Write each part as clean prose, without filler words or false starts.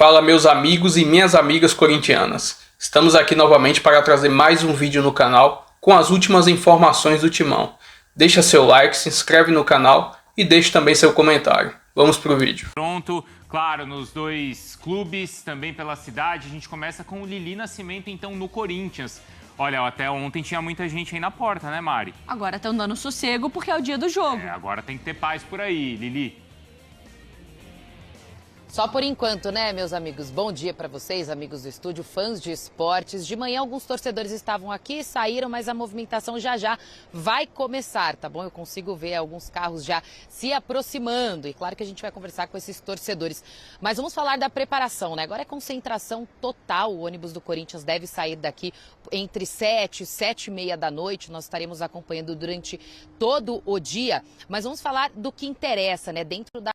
Fala meus amigos e minhas amigas corintianas. Estamos aqui novamente para trazer mais um vídeo no canal com as últimas informações do Timão. Deixa seu like, se inscreve no canal e deixe também seu comentário. Vamos pro vídeo. Pronto, claro, nos dois clubes, também pela cidade. A gente começa com o Lili Nascimento, então, no Corinthians. Olha, até ontem tinha muita gente aí na porta, né, Mari? Agora estão dando sossego porque é o dia do jogo. Agora tem que ter paz por aí, Lili. Só por enquanto, né, meus amigos? Bom dia para vocês, amigos do estúdio, fãs de esportes. De manhã, alguns torcedores estavam aqui, saíram, mas a movimentação já vai começar, tá bom? Eu consigo ver alguns carros já se aproximando. E claro que a gente vai conversar com esses torcedores. Mas vamos falar da preparação, né? Agora é concentração total. O ônibus do Corinthians deve sair daqui entre 7 e 7h30 da noite. Nós estaremos acompanhando durante todo o dia. Mas vamos falar do que interessa, né? Dentro da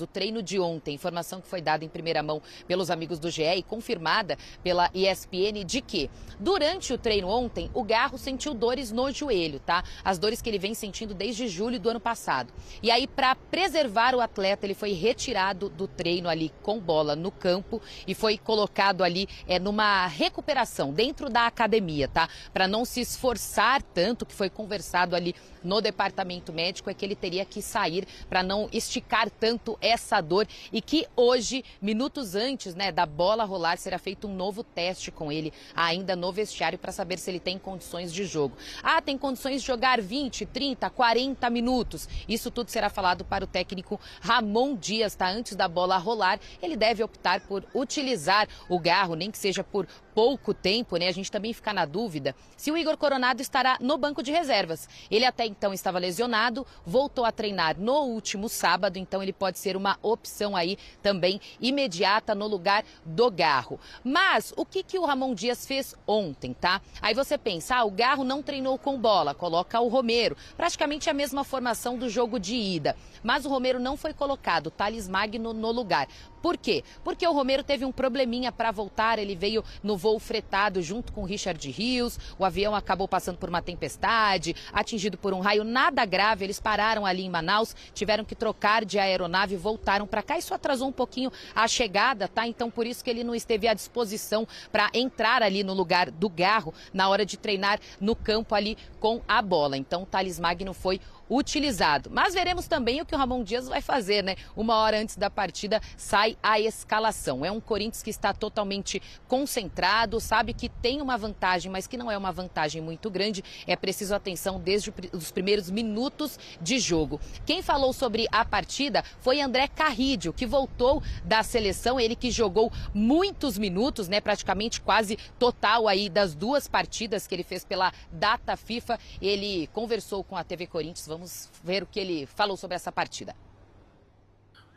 o treino de ontem, informação que foi dada em primeira mão pelos amigos do GE e confirmada pela ESPN de que durante o treino ontem o Garro sentiu dores no joelho, tá? As dores que ele vem sentindo desde julho do ano passado. E aí, para preservar o atleta, ele foi retirado do treino ali com bola no campo e foi colocado ali numa recuperação dentro da academia, tá? Para não se esforçar tanto, que foi conversado ali no departamento médico, é que ele teria que sair para não esticar tanto essa dor e que hoje, minutos antes, né, da bola rolar, será feito um novo teste com ele ainda no vestiário para saber se ele tem condições de jogo. Ah, tem condições de jogar 20, 30, 40 minutos. Isso tudo será falado para o técnico Ramon Dias, tá? Antes da bola rolar, ele deve optar por utilizar o Garro, nem que seja por pouco tempo, né? A gente também fica na dúvida se o Igor Coronado estará no banco de reservas. Ele até então estava lesionado, voltou a treinar no último sábado, então ele pode ser uma opção aí também imediata no lugar do Garro. Mas o que o Ramon Dias fez ontem, tá? Aí você pensa, o Garro não treinou com bola, coloca o Romero, praticamente a mesma formação do jogo de ida. Mas o Romero não foi colocado, o Thales Magno no lugar. Por quê? Porque o Romero teve um probleminha para voltar, ele veio no voo fretado junto com o Richard Rios, o avião acabou passando por uma tempestade, atingido por um raio nada grave, eles pararam ali em Manaus, tiveram que trocar de aeronave e voltaram para cá, isso atrasou um pouquinho a chegada, tá? Então por isso que ele não esteve à disposição para entrar ali no lugar do Garro na hora de treinar no campo ali com a bola. Então o Thales Magno foi utilizado. Mas veremos também o que o Ramon Dias vai fazer, né? Uma hora antes da partida sai a escalação. É um Corinthians que está totalmente concentrado, sabe que tem uma vantagem, mas que não é uma vantagem muito grande. É preciso atenção desde os primeiros minutos de jogo. Quem falou sobre a partida foi André Carrídio, que voltou da seleção, ele que jogou muitos minutos, né? Praticamente quase total aí das duas partidas que ele fez pela data FIFA. Ele conversou com a TV Corinthians. Vamos ver o que ele falou sobre essa partida.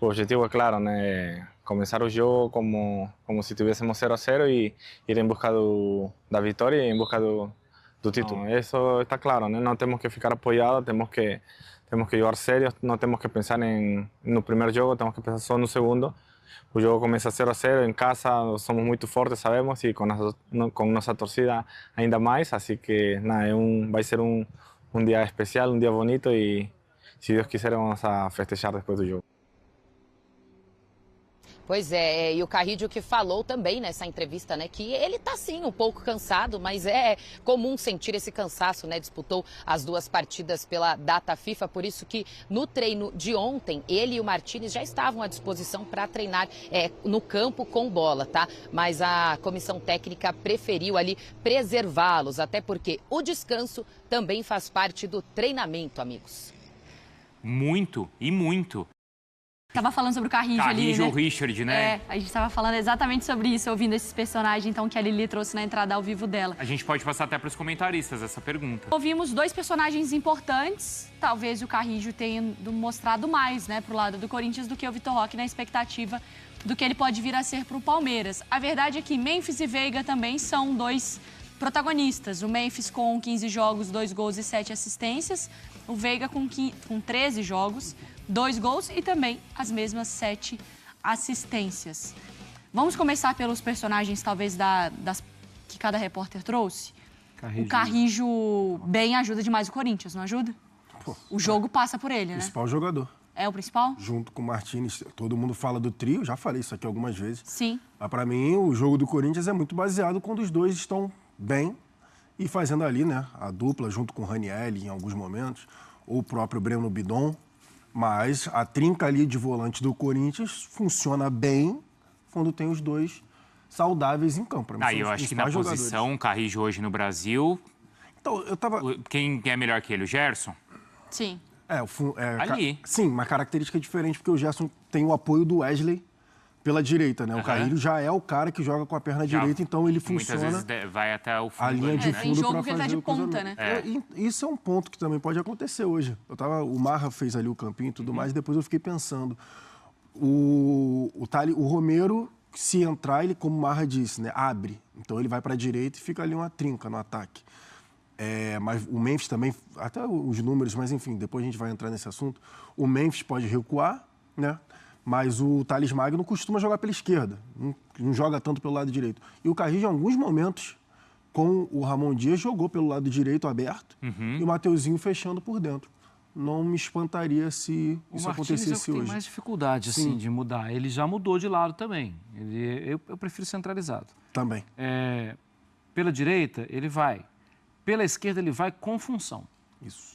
O objetivo é claro, né? Começar o jogo como se tivéssemos 0-0 e ir em busca da vitória e em busca do título. Isso está claro, né? Não temos que ficar apoiados, temos que jogar sério, não temos que pensar no primeiro jogo, temos que pensar só no segundo. O jogo começa 0-0 em casa, somos muito fortes, sabemos, e com nossa torcida ainda mais, assim que nada, vai ser um dia especial, um dia bonito e, se Deus quiser, vamos a festejar depois do jogo. Pois é, e o Carrídio que falou também nessa entrevista, né, que ele tá sim um pouco cansado, mas é comum sentir esse cansaço, né, disputou as duas partidas pela data FIFA, por isso que no treino de ontem, ele e o Martínez já estavam à disposição para treinar no campo com bola, tá? Mas a comissão técnica preferiu ali preservá-los, até porque o descanso também faz parte do treinamento, amigos. Muito, e muito. Tava falando sobre o Carrídio ali, né? Carrídio ou Richard, né? A gente tava falando exatamente sobre isso, ouvindo esses personagens, então, que a Lili trouxe na entrada ao vivo dela. A gente pode passar até para os comentaristas essa pergunta. Ouvimos dois personagens importantes, talvez o Carrídio tenha mostrado mais, né, pro lado do Corinthians do que o Vitor Roque na expectativa do que ele pode vir a ser pro Palmeiras. A verdade é que Memphis e Veiga também são dois protagonistas. O Memphis com 15 jogos, 2 gols e 7 assistências. O Veiga com 13 jogos, 2 gols e também as mesmas 7 assistências. Vamos começar pelos personagens, talvez, que cada repórter trouxe. O Carrídio bem ajuda demais o Corinthians, não ajuda? Pô, o jogo passa por ele, né? Principal jogador. É o principal? Junto com o Martínez, todo mundo fala do trio, já falei isso aqui algumas vezes. Sim. Mas para mim, o jogo do Corinthians é muito baseado quando os dois estão bem e fazendo ali, né, a dupla junto com o Raniel em alguns momentos, ou o próprio Breno Bidon. Mas a trinca ali de volante do Corinthians funciona bem quando tem os dois saudáveis em campo. Aí eu acho que na posição, o Carrijo hoje no Brasil, Então, eu tava... quem é melhor que ele? O Gerson? Sim. Ali. Sim, uma característica diferente, porque o Gerson tem o apoio do Wesley pela direita, né? O Carrilho já é o cara que joga com a perna direita, então ele funciona... Muitas vezes vai até o fundo. A linha de né? fundo Tem jogo pra que ele tá fazer de o ponta, cruzamento. né? Isso é um ponto que também pode acontecer hoje. O Marra fez ali o campinho e tudo mais, e depois eu fiquei pensando. O Romero, se entrar, ele, como o Marra disse, né, abre. Então ele vai para a direita e fica ali uma trinca no ataque. Mas o Memphis também, até os números, mas enfim, depois a gente vai entrar nesse assunto. O Memphis pode recuar, né? Mas o Thales Magno costuma jogar pela esquerda, não joga tanto pelo lado direito. E o Carrijo, em alguns momentos, com o Ramon Dias, jogou pelo lado direito aberto e o Mateuzinho fechando por dentro. Não me espantaria se isso acontecesse O Martínez tem hoje. mais dificuldade assim, de mudar. Ele já mudou de lado também. Eu prefiro centralizado. Também. Pela direita, ele vai. Pela esquerda, ele vai com função. Isso.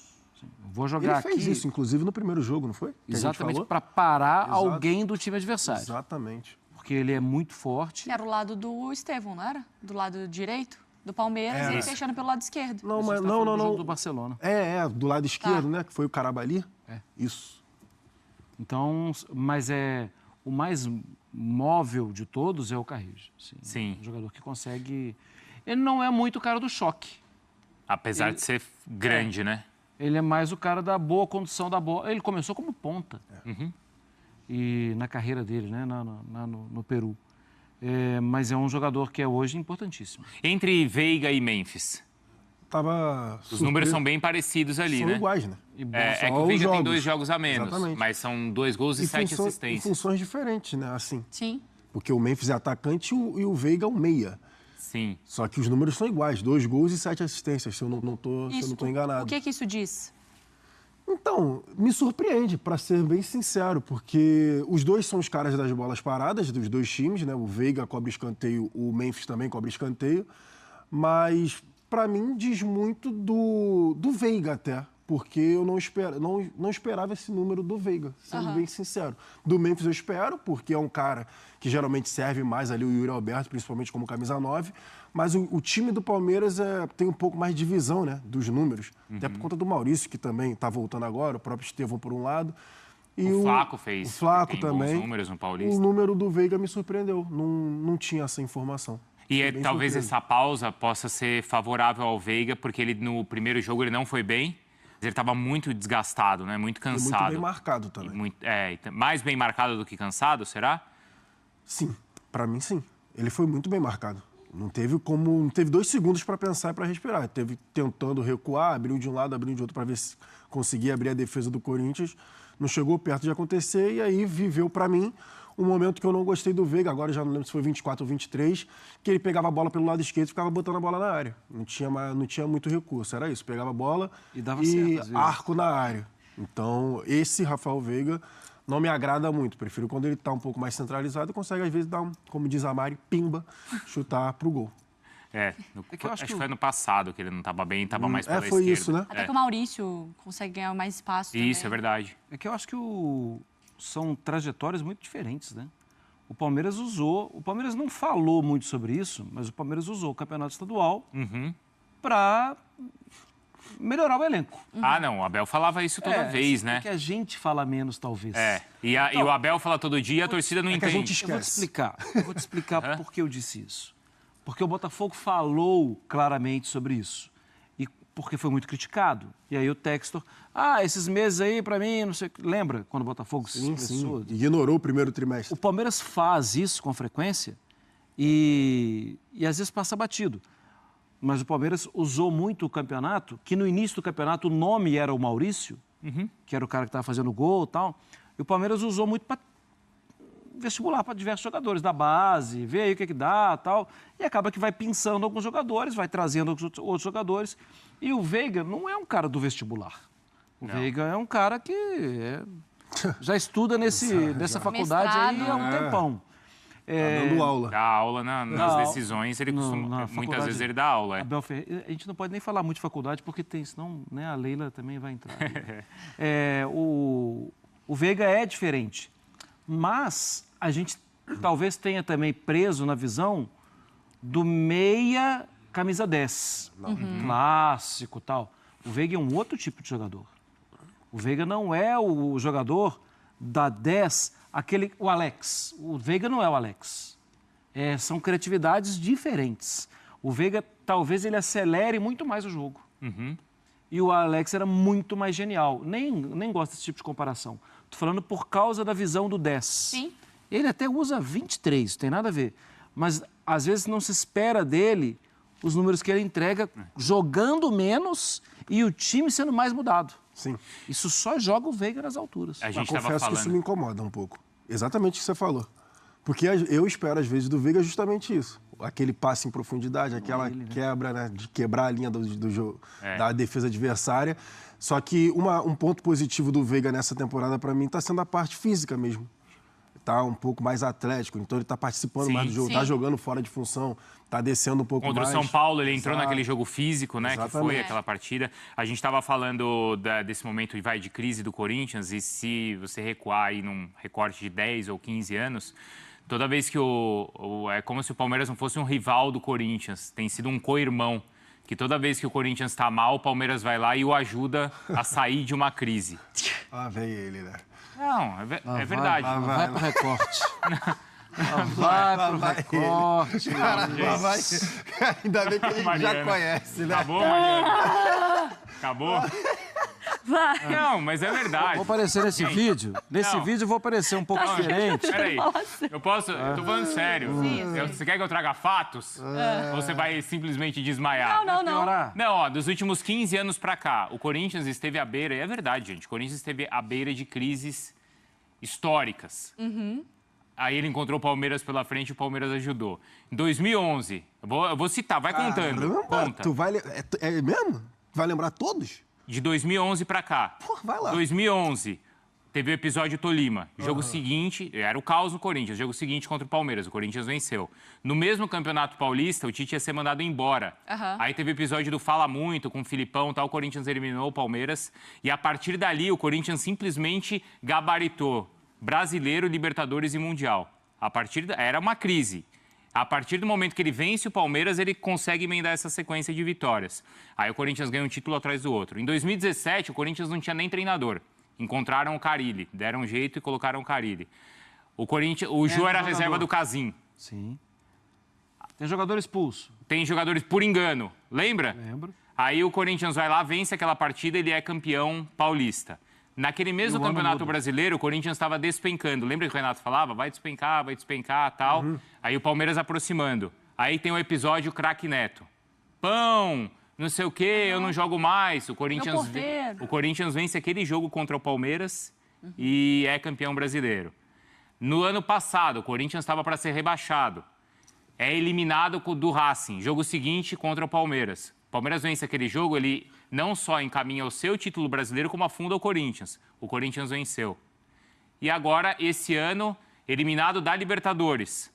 Vou jogar Ele fez aqui isso, inclusive, no primeiro jogo, não foi? Que a gente exatamente falou? para parar Exato. alguém do time adversário. Exatamente. Porque ele é muito forte. Era o lado do Estevão, não era? Do lado direito do Palmeiras e ele fechando pelo lado esquerdo. Não, A gente mas tá não, falando do não, jogo não. do Barcelona. Do lado esquerdo, né? Que foi o Carabali. Isso. Então, mas o mais móvel de todos é o Carrijo. Sim. Um jogador que consegue... Ele não é muito o cara do choque. Apesar de ser grande, né? Ele é mais o cara da boa condução da bola. Ele começou como ponta. E na carreira dele, né? No Peru. Mas é um jogador que é hoje importantíssimo. Entre Veiga e Memphis, os números são bem parecidos ali, São né? iguais, né? É que o Veiga tem 2 jogos a menos, Exatamente. mas são 2 gols e 7 Em assistências. funções diferentes, né? Assim. Sim. Porque o Memphis é atacante e o Veiga é um meia. Sim. Só que os números são iguais, 2 gols e 7 assistências, se eu não tô enganado. O que isso diz? Então, me surpreende, para ser bem sincero, porque os dois são os caras das bolas paradas, dos dois times, né? O Veiga cobre escanteio, o Memphis também cobre escanteio, mas para mim diz muito do Veiga até, porque eu não esperava esse número do Veiga, sendo bem sincero. Do Memphis eu espero, porque é um cara que geralmente serve mais ali o Yuri Alberto, principalmente como camisa 9, mas o time do Palmeiras tem um pouco mais de visão, né, dos números, até por conta do Maurício, que também está voltando agora, o próprio Estevão por um lado. E O Flaco fez. O Flaco tem também. bons números no Paulista. O número do Veiga me surpreendeu, não tinha essa informação. E Bem talvez surpreso. essa pausa possa ser favorável ao Veiga, porque ele no primeiro jogo ele não foi bem. Ele estava muito desgastado, né? Muito E cansado. muito bem marcado também. Mais bem marcado do que cansado, será? Sim, para mim sim. Ele foi muito bem marcado. Não teve 2 segundos para pensar e para respirar. Teve tentando recuar, abriu de um lado, abriu de outro para ver se conseguia abrir a defesa do Corinthians. Não chegou perto de acontecer e aí viveu para mim um momento que eu não gostei do Veiga, agora já não lembro se foi 24 ou 23, que ele pegava a bola pelo lado esquerdo e ficava botando a bola na área. Não tinha muito recurso, era isso. Pegava a bola E dava certo, às vezes. arco na área. Então, esse Rafael Veiga não me agrada muito. Prefiro quando ele está um pouco mais centralizado e consegue, às vezes, dar como diz a Mari, pimba, chutar pro gol. que eu acho que foi ano passado que ele não estava bem, estava mais pela foi esquerda. isso, né? Até que o Maurício consegue ganhar mais espaço Isso, é também. verdade. É que eu acho que são trajetórias muito diferentes, né? O Palmeiras não falou muito sobre isso, mas o Palmeiras usou o campeonato estadual para melhorar o elenco. Ah, não, o Abel falava isso toda vez, né? É que a gente fala menos, talvez. E o Abel fala todo dia, a torcida não que a entende. gente Eu vou te explicar por que eu disse isso. Porque o Botafogo falou claramente sobre isso. E porque foi muito criticado. E aí o Textor, esses meses aí pra mim, não sei, lembra quando o Botafogo se expressou? Ignorou o primeiro trimestre. O Palmeiras faz isso com frequência e às vezes passa batido. Mas o Palmeiras usou muito o campeonato, que no início do campeonato o nome era o Maurício, que era o cara que estava fazendo gol e tal. E o Palmeiras usou muito para vestibular para diversos jogadores da base, ver aí o que dá e tal. E acaba que vai pensando alguns jogadores, vai trazendo outros jogadores. E o Veiga não é um cara do vestibular. O Veiga é um cara que Já estuda nessa faculdade aí há um tempão. Tá dando aula. Dá aula nas decisões, ele costuma. Muitas vezes ele dá aula. Abel Ferreira, a gente não pode nem falar muito de faculdade, porque tem, senão, né, a Leila também vai entrar. O Veiga é diferente. Mas a gente talvez tenha também preso na visão do meia camisa 10. Clássico e tal. O Veiga é um outro tipo de jogador. O Veiga não é o jogador da 10, o Alex. O Veiga não é o Alex. São criatividades diferentes. O Veiga, talvez, ele acelere muito mais o jogo. E o Alex era muito mais genial. Nem gosto desse tipo de comparação. Estou falando por causa da visão do 10. Sim. Ele até usa 23, não tem nada a ver. Mas, às vezes, não se espera dele os números que ele entrega jogando menos e o time sendo mais mudado. Sim. Isso só joga o Veiga nas alturas. A gente confesso que isso me incomoda um pouco. Exatamente o que você falou. Porque eu espero, às vezes, do Veiga justamente isso. Aquele passe em profundidade, aquela quebra, né, de quebrar a linha do jogo, da defesa adversária. Só que um ponto positivo do Veiga nessa temporada, para mim, está sendo a parte física mesmo. Tá um pouco mais atlético, então ele está participando mais do jogo, está jogando fora de função, está descendo um pouco mais. Contra o São Paulo, ele entrou naquele jogo físico, né? Exatamente. Que foi aquela partida. A gente estava falando desse momento de crise do Corinthians, e se você recuar aí num recorte de 10 ou 15 anos, toda vez que é como se o Palmeiras não fosse um rival do Corinthians, tem sido um co-irmão, que toda vez que o Corinthians está mal, o Palmeiras vai lá e o ajuda a sair de uma crise. Vem ele, né? Não, é verdade. Vai pro recorte. Vai pro recorte. Vai. Ainda bem que a gente já conhece, né? Acabou, Mariana? Acabou? Vai. Não, mas é verdade. Vou aparecer nesse vídeo. Nesse vídeo eu vou aparecer um pouco diferente. Peraí, eu posso... Eu tô falando sério. Você quer que eu traga fatos? Ou você vai simplesmente desmaiar? Não. Não, ó, dos últimos 15 anos pra cá, o Corinthians esteve à beira, e é verdade, gente, o Corinthians esteve à beira de crises históricas. Aí ele encontrou o Palmeiras pela frente e o Palmeiras ajudou. Em 2011, eu vou citar, vai contando. Conta. Tu vai... É mesmo? Vai lembrar todos? De 2011 pra cá. Pô, vai lá. 2011, teve o episódio Tolima. Jogo seguinte, era o caos no Corinthians. Jogo seguinte contra o Palmeiras, o Corinthians venceu. No mesmo Campeonato Paulista, o Tite ia ser mandado embora. Aí teve o episódio do Fala Muito, com o Filipão, tal. O Corinthians eliminou o Palmeiras. E a partir dali, o Corinthians simplesmente gabaritou Brasileiro, Libertadores e Mundial. Era uma crise. A partir do momento que ele vence o Palmeiras, ele consegue emendar essa sequência de vitórias. Aí o Corinthians ganha um título atrás do outro. Em 2017, o Corinthians não tinha nem treinador. Encontraram o Carille, deram um jeito e colocaram o Carille. O Jô era a reserva do Casim. Sim. Tem jogador expulso. Tem jogadores por engano, lembra? Lembro. Aí o Corinthians vai lá, vence aquela partida, ele é campeão paulista. Naquele mesmo Campeonato Brasileiro, o Corinthians estava despencando. Lembra que o Renato falava? Vai despencar, tal. Aí o Palmeiras aproximando. Aí tem o episódio Craque Neto. Pão, não sei o quê, eu não jogo mais. O Corinthians vence aquele jogo contra o Palmeiras e é campeão brasileiro. No ano passado, o Corinthians estava para ser rebaixado. É eliminado do Racing. Jogo seguinte contra o Palmeiras. O Palmeiras vence aquele jogo, ele não só encaminha o seu título brasileiro, como afunda o Corinthians. O Corinthians venceu. E agora, esse ano, eliminado da Libertadores.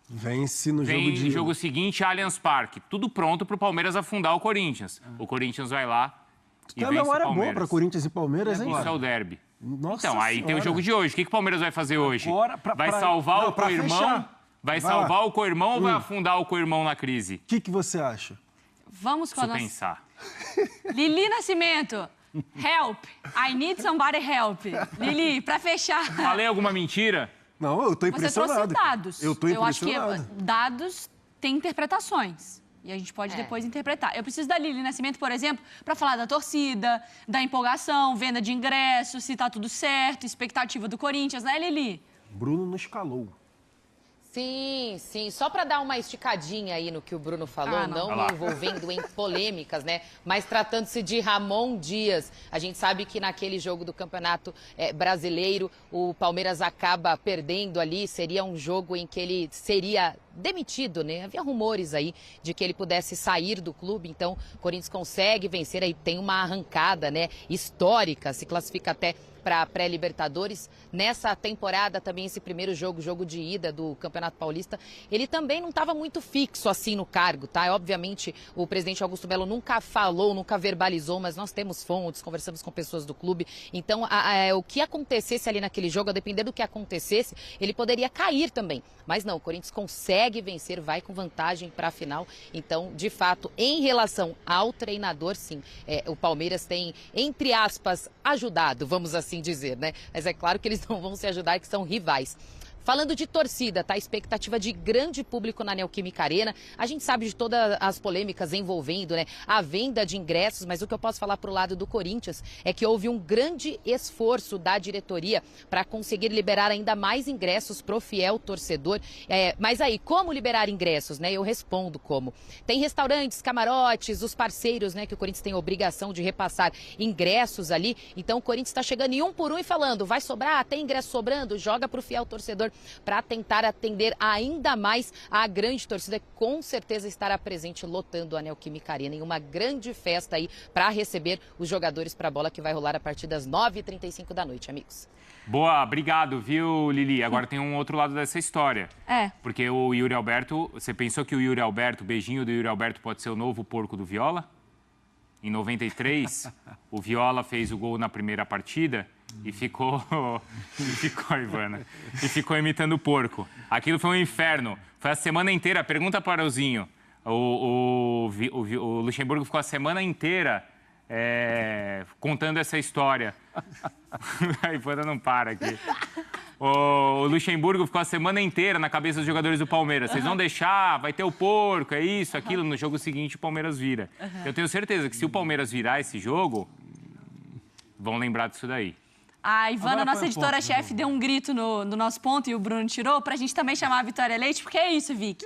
Vence no jogo seguinte, Allianz Parque. Tudo pronto para o Palmeiras afundar o Corinthians. O Corinthians vai lá e vence o Palmeiras. Tem uma hora boa para Corinthians e Palmeiras, hein? Isso é o derby. Nossa então, aí tem o jogo de hoje. O que o Palmeiras vai fazer hoje? Vai salvar o co-irmão? Vai salvar o co-irmão ou vai afundar o co-irmão na crise? O que você acha? Vamos com a nossa... pensar. Lili Nascimento, help. I need somebody help. Lili, pra fechar... Falei alguma mentira? Não, eu tô impressionado. Você trouxe dados. Eu tô impressionado. Eu acho que dados têm interpretações. E a gente pode depois interpretar. Eu preciso da Lili Nascimento, por exemplo, para falar da torcida, da empolgação, venda de ingressos, se tá tudo certo, expectativa do Corinthians, né, Lili? Bruno não escalou. Sim. Só para dar uma esticadinha aí no que o Bruno falou, não me envolvendo em polêmicas, né? Mas tratando-se de Ramon Dias. A gente sabe que naquele jogo do Campeonato Brasileiro, o Palmeiras acaba perdendo ali. Seria um jogo em que ele seria demitido, né? Havia rumores aí de que ele pudesse sair do clube, então o Corinthians consegue vencer, aí tem uma arrancada, né, histórica, se classifica até para a pré-Libertadores. Nessa temporada também esse primeiro jogo de ida do Campeonato Paulista, ele também não estava muito fixo assim no cargo, tá? Obviamente o presidente Augusto Melo nunca falou, nunca verbalizou, mas nós temos fontes, conversamos com pessoas do clube, então o que acontecesse ali naquele jogo, a depender do que acontecesse, ele poderia cair também, mas não, o Corinthians consegue vencer, vai com vantagem para a final, então de fato, em relação ao treinador, sim, o Palmeiras tem, entre aspas, ajudado, vamos assim dizer, né? Mas é claro que eles não vão se ajudar, que são rivais. Falando de torcida, tá? Expectativa de grande público na Neoquímica Arena. A gente sabe de todas as polêmicas envolvendo, né, a venda de ingressos, mas o que eu posso falar pro lado do Corinthians é que houve um grande esforço da diretoria para conseguir liberar ainda mais ingressos pro fiel torcedor. Mas aí, como liberar ingressos, né? Eu respondo como. Tem restaurantes, camarotes, os parceiros, né, que o Corinthians tem a obrigação de repassar ingressos ali. Então o Corinthians está chegando em um por um e falando, vai sobrar, tem ingresso sobrando, joga pro fiel torcedor, para tentar atender ainda mais a grande torcida, que com certeza estará presente lotando a Neoquímica Arena em uma grande festa aí para receber os jogadores para a bola que vai rolar a partir das 9h35 da noite, amigos. Boa, obrigado, viu, Lili? Agora tem um outro lado dessa história. Porque o Yuri Alberto, você pensou que o Yuri Alberto, o beijinho do Yuri Alberto pode ser o novo porco do Viola? Em 93, o Viola fez o gol na primeira partida e ficou imitando o porco. Aquilo foi um inferno. Foi a semana inteira. Pergunta para o Zinho. O Luxemburgo ficou a semana inteira contando essa história. A Ivana não para aqui. O Luxemburgo ficou a semana inteira na cabeça dos jogadores do Palmeiras. Vocês vão deixar, vai ter o porco, é isso, aquilo. No jogo seguinte, o Palmeiras vira. Eu tenho certeza que se o Palmeiras virar esse jogo, vão lembrar disso daí. A Ivana, nossa editora-chefe, deu um grito no nosso ponto e o Bruno tirou pra gente também chamar a Vitória Leite, porque é isso, Vicky.